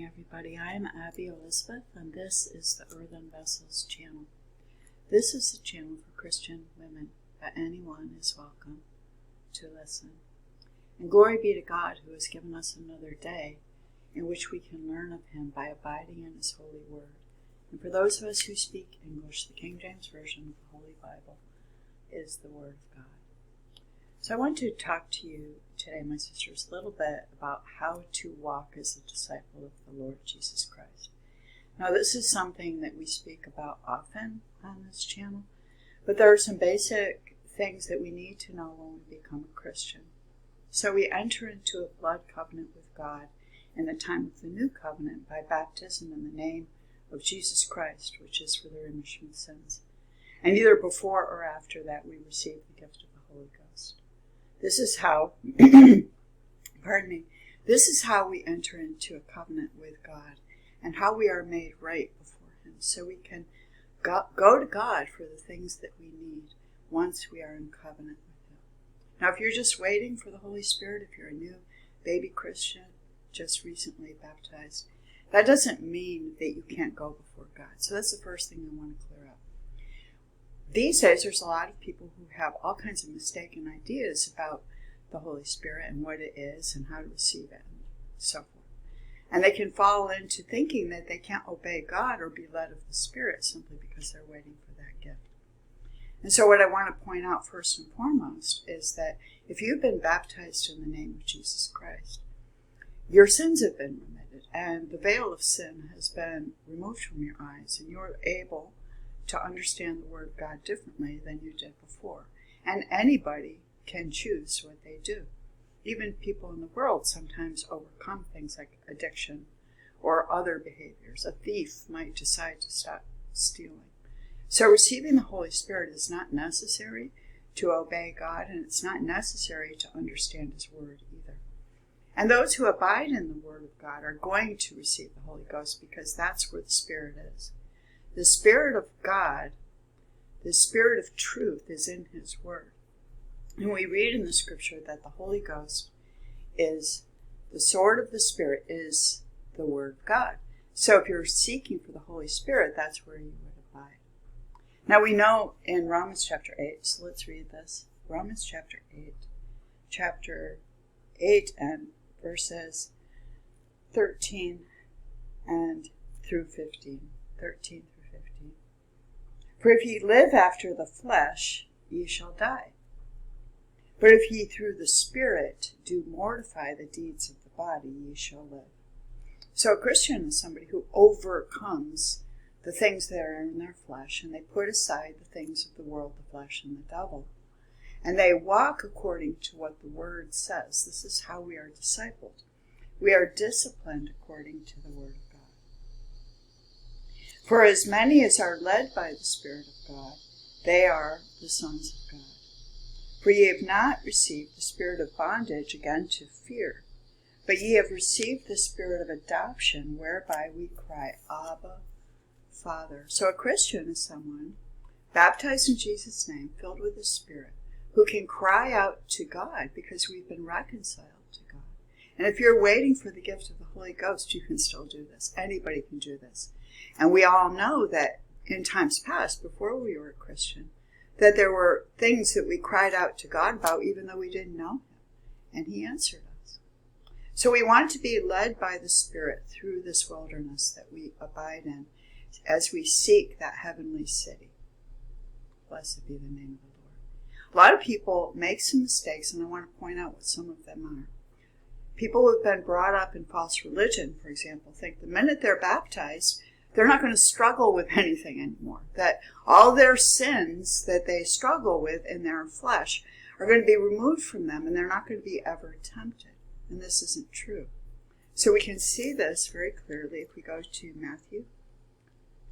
everybody. I am Abby Elizabeth, and this is the Earthen Vessels channel. This is a channel for Christian women, but anyone is welcome to listen. And glory be to God, who has given us another day in which we can learn of Him by abiding in His holy word. And for those of us who speak English, the King James Version of the Holy Bible is the Word of God. So I want to talk to you today, my sisters, a little bit about how to walk as a disciple of the Lord Jesus Christ. Now, this is something that we speak about often on this channel, but there are some basic things that we need to know when we become a Christian. So we enter into a blood covenant with God in the time of the new covenant by baptism in the name of Jesus Christ, which is for the remission of sins. And either before or after that, we receive the gift of the Holy Ghost. This is how, this is how we enter into a covenant with God and how we are made right before Him, so we can go to God for the things that we need once we are in covenant with Him. Now, if you're just waiting for the Holy Spirit, if you're a new baby Christian, just recently baptized, that doesn't mean that you can't go before God. So that's the first thing I want to clear up. These days, there's a lot of people who have all kinds of mistaken ideas about the Holy Spirit and what it is and how to receive it and so forth. And they can fall into thinking that they can't obey God or be led of the Spirit simply because they're waiting for that gift. And so what I want to point out first and foremost is that if you've been baptized in the name of Jesus Christ, your sins have been remitted and the veil of sin has been removed from your eyes, and you're able to understand the Word of God differently than you did before. And anybody can choose what they do. Even people in the world sometimes overcome things like addiction or other behaviors. A thief might decide to stop stealing. So receiving the Holy Spirit is not necessary to obey God, and it's not necessary to understand His Word either. And those who abide in the Word of God are going to receive the Holy Ghost because that's where the Spirit is. The Spirit of God, the Spirit of truth is in His Word. And we read in the Scripture that the Holy Ghost is, the sword of the Spirit is the Word of God. So if you're seeking for the Holy Spirit, that's where you would abide. Now we know in Romans chapter 8, so let's read this. Romans chapter 8 and verses 13 and through 15. 13 through 15. For if ye live after the flesh, ye shall die. But if ye through the Spirit do mortify the deeds of the body, ye shall live. So a Christian is somebody who overcomes the things that are in their flesh, and they put aside the things of the world, the flesh, and the devil. And they walk according to what the Word says. This is how we are discipled. We are disciplined according to the Word of God. For as many as are led by the Spirit of God, they are the sons of God. For ye have not received the spirit of bondage again to fear, but ye have received the spirit of adoption, whereby we cry, Abba, Father. So a Christian is someone baptized in Jesus' name, filled with the Spirit, who can cry out to God because we've been reconciled to God. And if you're waiting for the gift of the Holy Ghost, you can still do this. Anybody can do this. And we all know that in times past, before we were a Christian, that there were things that we cried out to God about even though we didn't know Him. And He answered us. So we want to be led by the Spirit through this wilderness that we abide in as we seek that heavenly city. Blessed be the name of the Lord. A lot of people make some mistakes, and I want to point out what some of them are. People who have been brought up in false religion, for example, think the minute they're baptized, they're not going to struggle with anything anymore. That all their sins that they struggle with in their flesh are going to be removed from them, and they're not going to be ever tempted. And this isn't true. So we can see this very clearly if we go to Matthew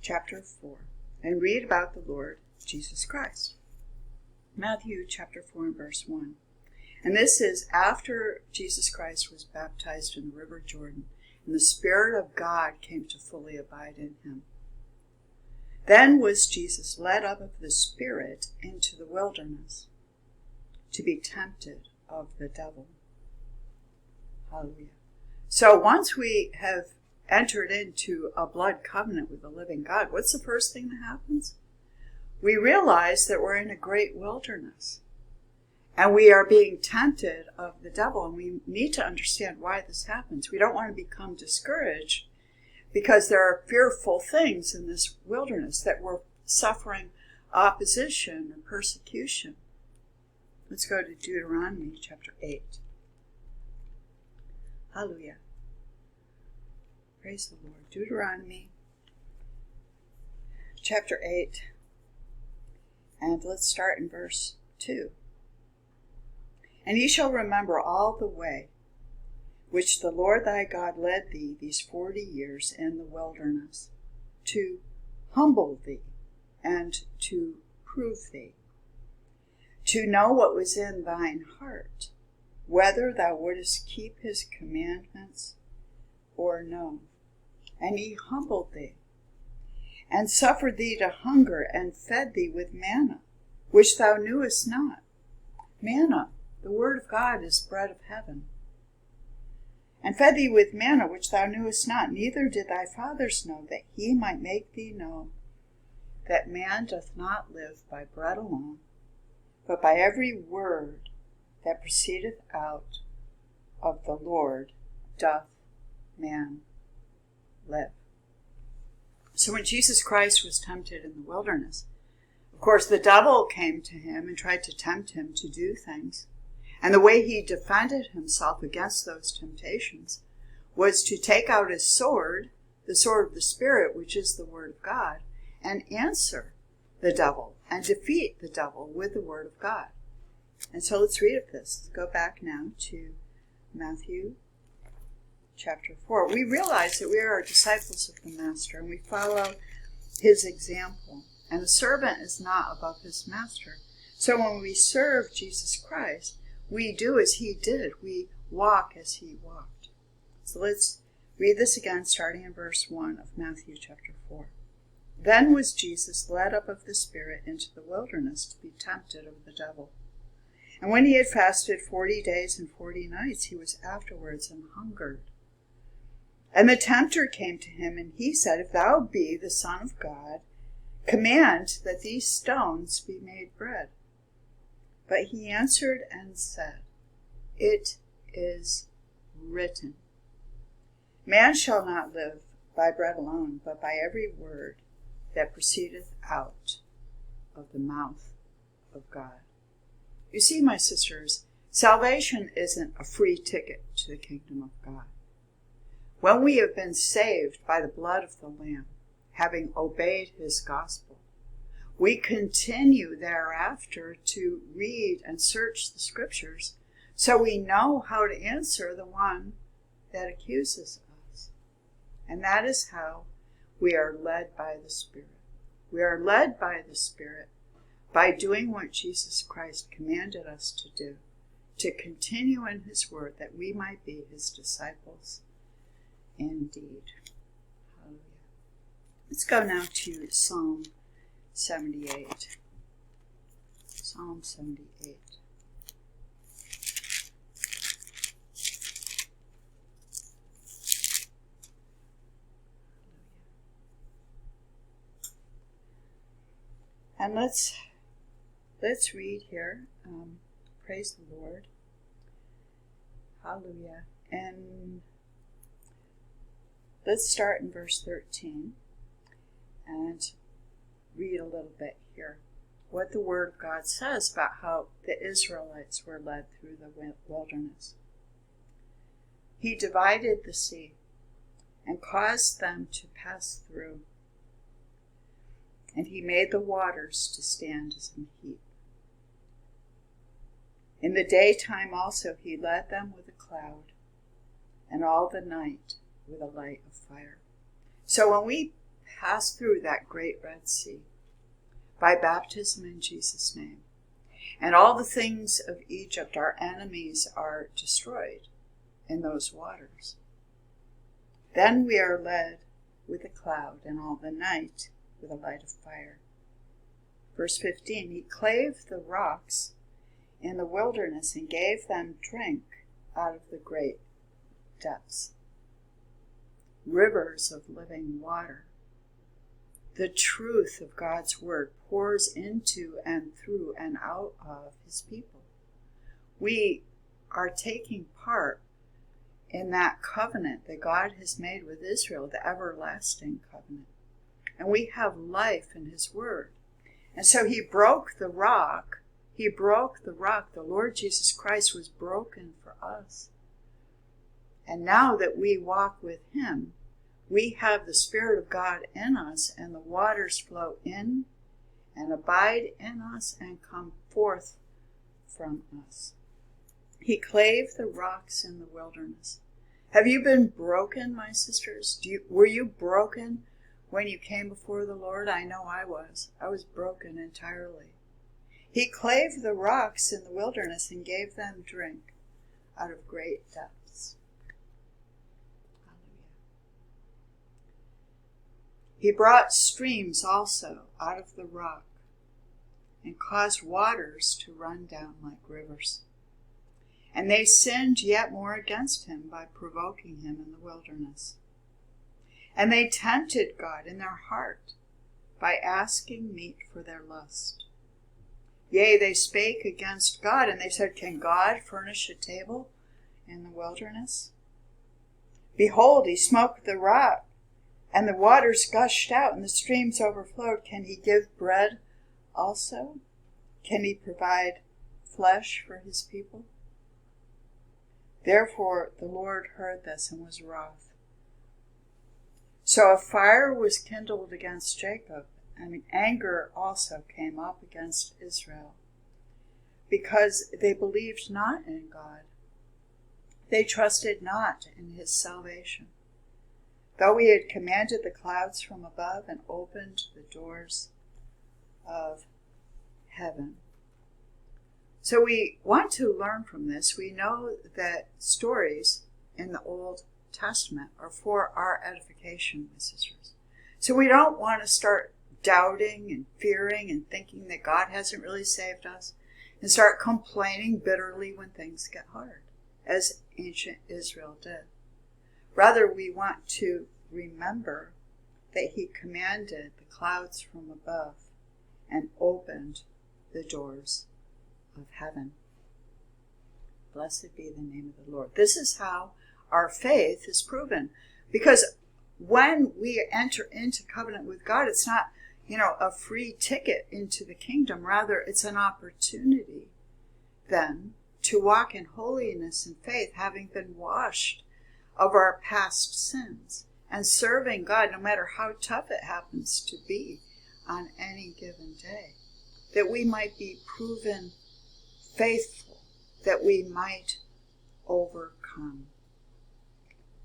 chapter 4 and read about the Lord Jesus Christ. Matthew chapter 4 and verse 1. And this is after Jesus Christ was baptized in the river Jordan, and the Spirit of God came to fully abide in Him. Then was Jesus led up of the Spirit into the wilderness to be tempted of the devil. Hallelujah. So once we have entered into a blood covenant with the living God, what's the first thing that happens? We realize that we're in a great wilderness. And we are being tempted of the devil, and we need to understand why this happens. We don't want to become discouraged because there are fearful things in this wilderness, that we're suffering opposition and persecution. Let's go to Deuteronomy chapter 8. Hallelujah. Praise the Lord. Deuteronomy chapter 8. And let's start in verse 2. And ye shall remember all the way which the Lord thy God led thee these 40 years in the wilderness, to humble thee and to prove thee, to know what was in thine heart, whether thou wouldest keep his commandments or no. And he humbled thee, and suffered thee to hunger, and fed thee with manna, which thou knewest not. Manna, the word of God, is bread of heaven. And fed thee with manna which thou knewest not, neither did thy fathers know, that he might make thee know that man doth not live by bread alone, but by every word that proceedeth out of the Lord doth man live. So when Jesus Christ was tempted in the wilderness, of course the devil came to him and tried to tempt him to do things. And the way he defended himself against those temptations was to take out his sword, the sword of the Spirit, which is the Word of God, and answer the devil and defeat the devil with the Word of God. And so let's read of this. Go back now to Matthew chapter 4. We realize that we are disciples of the Master, and we follow his example. And the servant is not above his master. So when we serve Jesus Christ, we do as he did. We walk as he walked. So let's read this again, starting in verse 1 of Matthew chapter 4. Then was Jesus led up of the Spirit into the wilderness to be tempted of the devil. And when he had fasted 40 days and 40 nights, he was afterwards an hungered. And the tempter came to him, and he said, If thou be the Son of God, command that these stones be made bread. But he answered and said, It is written, Man shall not live by bread alone, but by every word that proceedeth out of the mouth of God. You see, my sisters, salvation isn't a free ticket to the kingdom of God. When we have been saved by the blood of the Lamb, having obeyed his gospel, we continue thereafter to read and search the scriptures so we know how to answer the one that accuses us. And that is how we are led by the Spirit. We are led by the Spirit by doing what Jesus Christ commanded us to do, to continue in his word that we might be his disciples indeed. Hallelujah. Let's go now to Psalm 78. Psalm 78. And let's read here. Praise the Lord. Hallelujah. And let's start in verse 13 and read a little bit here what the Word of God says about how the Israelites were led through the wilderness. He divided the sea and caused them to pass through, and he made the waters to stand as an heap. In the daytime also he led them with a cloud, and all the night with a light of fire. So when we pass through that great Red Sea, by baptism in Jesus' name, and all the things of Egypt, our enemies, are destroyed in those waters, then we are led with a cloud, and all the night with a light of fire. Verse 15, he clave the rocks in the wilderness and gave them drink out of the great depths. rivers of living water. The truth of God's word pours into and through and out of his people. We are taking part in that covenant that God has made with Israel, the everlasting covenant. And we have life in his word. And so he broke the rock. He broke the rock. The Lord Jesus Christ was broken for us. And now that we walk with him, we have the Spirit of God in us, and the waters flow in and abide in us and come forth from us. He clave the rocks in the wilderness. Have you been broken, my sisters? Were you broken when you came before the Lord? I know I was. I was broken entirely. He clave the rocks in the wilderness and gave them drink out of great depths. He brought streams also out of the rock and caused waters to run down like rivers. And they sinned yet more against him by provoking him in the wilderness. And they tempted God in their heart by asking meat for their lust. Yea, they spake against God, and they said, Can God furnish a table in the wilderness? Behold, he smote the rock, and the waters gushed out, and the streams overflowed. Can he give bread also? Can he provide flesh for his people? Therefore the Lord heard this and was wroth. So a fire was kindled against Jacob, and anger also came up against Israel, because they believed not in God. They trusted not in his salvation. Though he had commanded the clouds from above and opened the doors of heaven. So we want to learn from this. We know that stories in the Old Testament are for our edification, my sisters. So we don't want to start doubting and fearing and thinking that God hasn't really saved us and start complaining bitterly when things get hard, as ancient Israel did. Rather, we want to remember that he commanded the clouds from above and opened the doors of heaven. Blessed be the name of the Lord. This is how our faith is proven. Because when we enter into covenant with God, it's not, a free ticket into the kingdom. Rather, it's an opportunity then to walk in holiness and faith, having been washed of our past sins and serving God no matter how tough it happens to be on any given day, that we might be proven faithful, that we might overcome.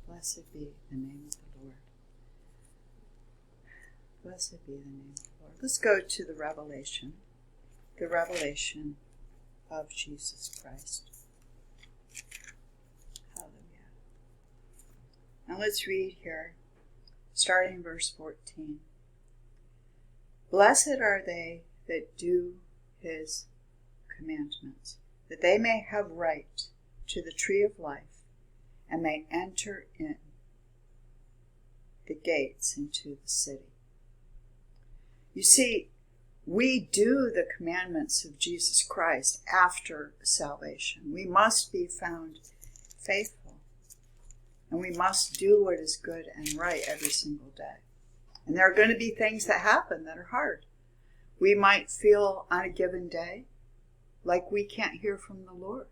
Blessed be the name of the Lord. Blessed be the name of the Lord. Let's go to the revelation of Jesus Christ. Hallelujah. Now let's read here, starting in verse 14. Blessed are they that do his commandments, that they may have right to the tree of life, and may enter in the gates into the city. You see, we do the commandments of Jesus Christ after salvation. We must be found faithful, and we must do what is good and right every single day. And there are going to be things that happen that are hard. We might feel on a given day like we can't hear from the Lord.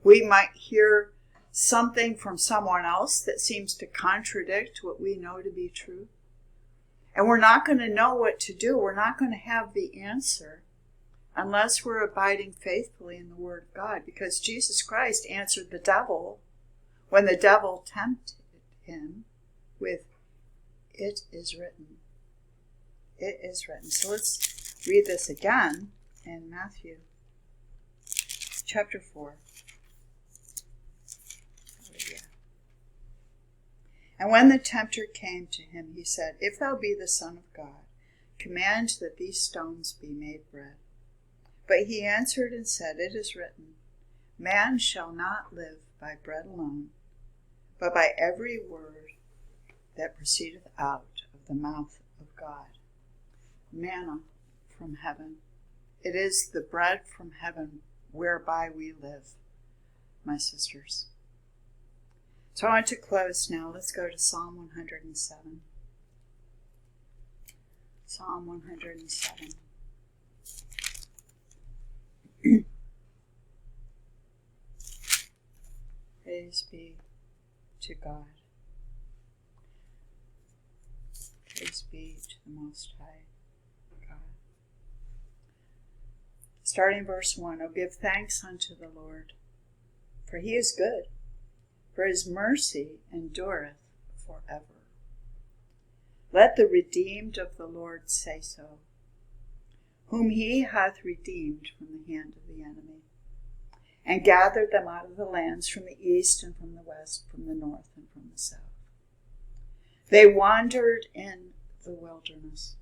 We might hear something from someone else that seems to contradict what we know to be true. And we're not going to know what to do. We're not going to have the answer unless we're abiding faithfully in the Word of God. Because Jesus Christ answered the devil when the devil tempted him with, "It is written." It is written. So let's read this again in Matthew chapter 4. And when the tempter came to him, he said, If thou be the Son of God, command that these stones be made bread. But he answered and said, It is written, Man shall not live by bread alone, but by every word that proceedeth out of the mouth of God. Manna from heaven. It is the bread from heaven whereby we live, my sisters. So I want to close now. Let's go to Psalm 107. Psalm 107. Praise be to God. Praise be to the Most High God. Starting verse 1, O give thanks unto the Lord, for he is good, for his mercy endureth forever. Let the redeemed of the Lord say so, whom he hath redeemed from the hand of the enemy, and gathered them out of the lands from the east and from the west, from the north and from the south. They wandered in the wilderness.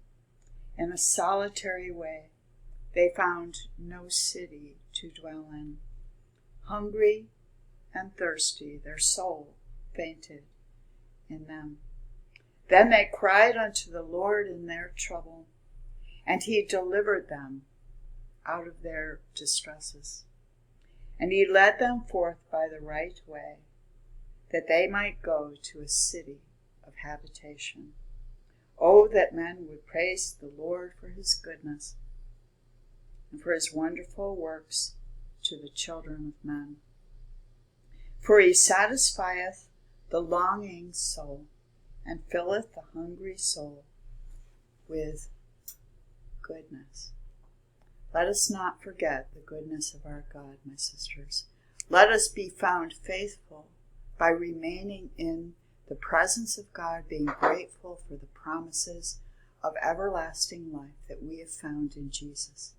In a solitary way, they found no city to dwell in. Hungry and thirsty, their soul fainted in them. Then they cried unto the Lord in their trouble, and he delivered them out of their distresses. And he led them forth by the right way, that they might go to a city of habitation. Oh, that men would praise the Lord for his goodness, and for his wonderful works to the children of men. For he satisfieth the longing soul, and filleth the hungry soul with goodness. Let us not forget the goodness of our God, my sisters. Let us be found faithful by remaining in the presence of God, being grateful for the promises of everlasting life that we have found in Jesus.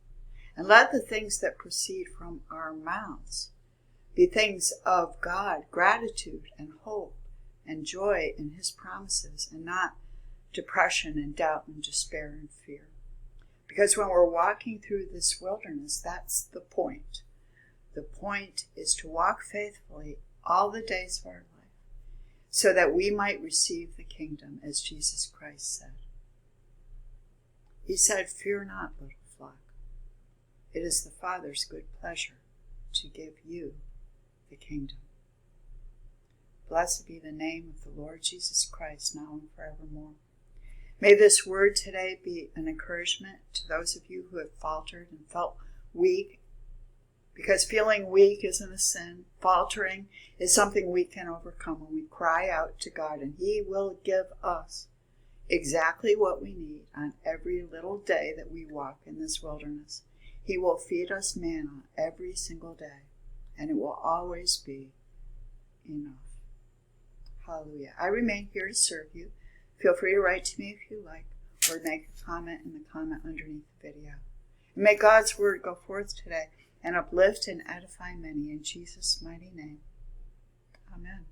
And let the things that proceed from our mouths be things of God, gratitude and hope and joy in his promises, and not depression and doubt and despair and fear. Because when we're walking through this wilderness, that's the point. The point is to walk faithfully all the days of our life, so that we might receive the kingdom, as Jesus Christ said. He said, fear not, little flock. It is the Father's good pleasure to give you the kingdom. Blessed be the name of the Lord Jesus Christ, now and forevermore. May this word today be an encouragement to those of you who have faltered and felt weak, because feeling weak isn't a sin. Faltering is something we can overcome when we cry out to God, and he will give us exactly what we need on every little day that we walk in this wilderness. He will feed us manna every single day, and it will always be enough. Hallelujah. I remain here to serve you. Feel free to write to me if you like, or make a comment in the comment underneath the video. And may God's word go forth today and uplift and edify many in Jesus' mighty name. Amen.